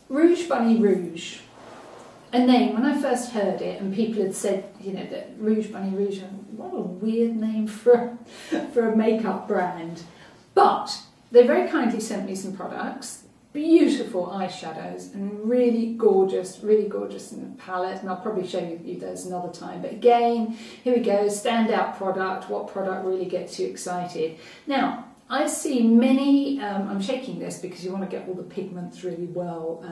Rouge Bunny Rouge. A name, when I first heard it and people had said, you know, that Rouge Bunny Rouge, what a weird name for a makeup brand. But they very kindly sent me some products, beautiful eyeshadows and really gorgeous in the palette, and I'll probably show you those another time. But again, here we go, standout product. What product really gets you excited? Now, I've seen many, I'm shaking this because you want to get all the pigments really well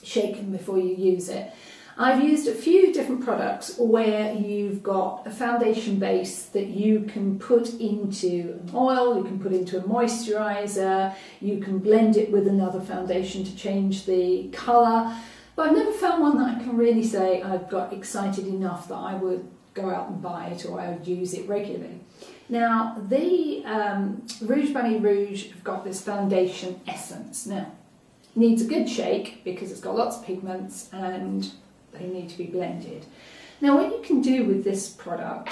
shaken before you use it. I've used a few different products where you've got a foundation base that you can put into an oil, you can put into a moisturiser, you can blend it with another foundation to change the colour. But I've never found one that I can really say I've got excited enough that I would go out and buy it or I would use it regularly. Now, the Rouge Bunny Rouge have got this foundation essence. Now, needs a good shake because it's got lots of pigments and they need to be blended. Now, what you can do with this product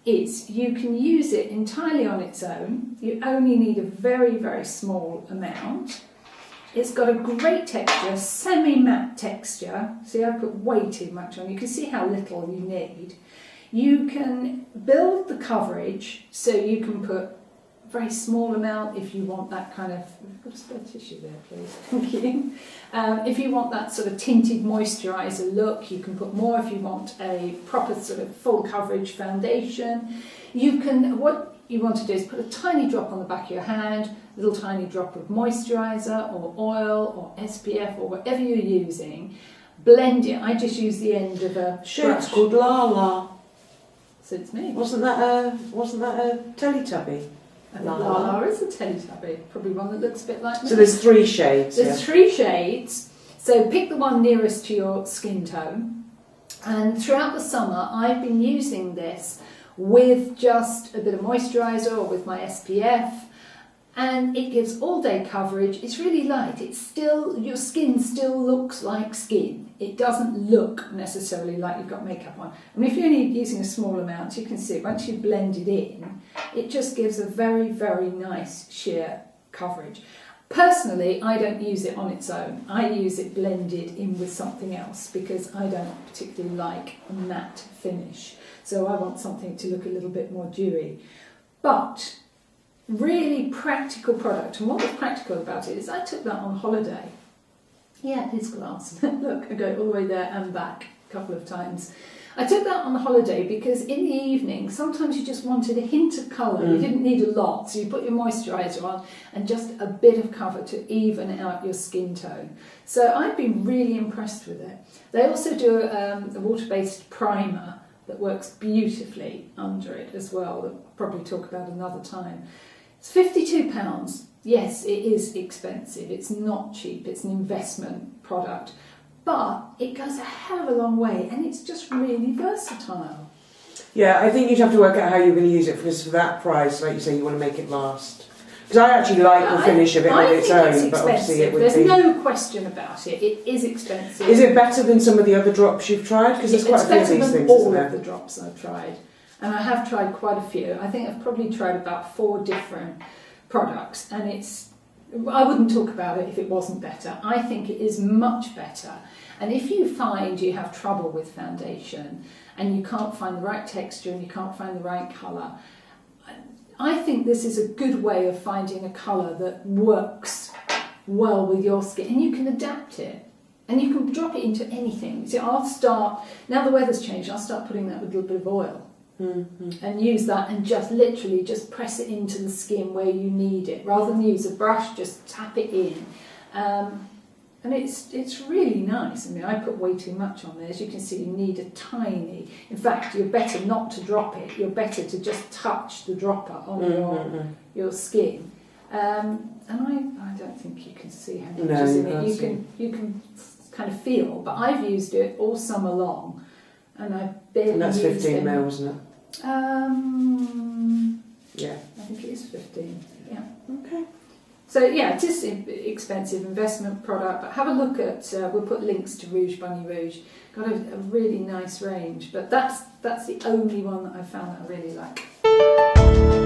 is you can use it entirely on its own. You only need a very, very small amount. It's got a great texture, semi-matte texture. See, I put way too much on. You can see how little you need. You can build the coverage, so you can put a very small amount if you want that kind of, I've got a spare tissue there please, thank you. If you want that sort of tinted moisturiser look, you can put more if you want a proper sort of full coverage foundation. You can, what you want to do is put a tiny drop on the back of your hand, a little tiny drop of moisturiser or oil or SPF or whatever you're using, blend it. I just use the end of a It's called Lala. Suits me. Wasn't that a Teletubby? Lala is a Teletubby, probably one that looks a bit like me. So there's 3 shades. There's 3 shades, so pick the one nearest to your skin tone. And throughout the summer, I've been using this with just a bit of moisturiser or with my SPF, and it gives all day coverage. It's really light. It's still, your skin still looks like skin. It doesn't look necessarily like you've got makeup on. I mean, if you're only using a small amount, you can see once you blend it in, it just gives a very, very nice sheer coverage. Personally, I don't use it on its own. I use it blended in with something else because I don't particularly like a matte finish. So I want something to look a little bit more dewy. But really practical product, and what was practical about it is I took that on holiday. Yeah, it is glass. Look, I go all the way there and back a couple of times. I took that on holiday because in the evening, sometimes you just wanted a hint of colour. You didn't need a lot, so you put your moisturiser on and just a bit of cover to even out your skin tone. So I've been really impressed with it. They also do a water-based primer that works beautifully under it as well, that I'll probably talk about another time. It's £52. Yes, it is expensive. It's not cheap. It's an investment product. But it goes a hell of a long way, and it's just really versatile. Yeah, I think you'd have to work out how you're going to use it, because for that price, like you say, you want to make it last. Because I actually like the finish of it on its own, but obviously it would be... There's no question about it. It is expensive. Is it better than some of the other drops you've tried? Because there's quite a few of these things, isn't there? It's better than all of the drops I've tried. And I have tried quite a few. I think I've probably tried about 4 different products, and it's... I wouldn't talk about it if it wasn't better. I think it is much better. And if you find you have trouble with foundation and you can't find the right texture and you can't find the right colour, I think this is a good way of finding a colour that works well with your skin, and you can adapt it. And you can drop it into anything. See, I'll start, now the weather's changed, I'll start putting that with a little bit of oil. And use that and just literally just press it into the skin where you need it. Rather than use a brush, just tap it in. And it's really nice. I mean, I put way too much on there. As you can see, you need a tiny... In fact, you're better not to drop it. You're better to just touch the dropper on your skin. And I don't think you can see how much is in it. You can kind of feel. But I've used it all summer long. And I barely And that's 15 ml, isn't it? Yeah. I think it is 15. Yeah. Okay. So yeah, it is an expensive investment product, but have a look at, we'll put links to Rouge Bunny Rouge. Got a really nice range, but that's the only one that I found that I really like.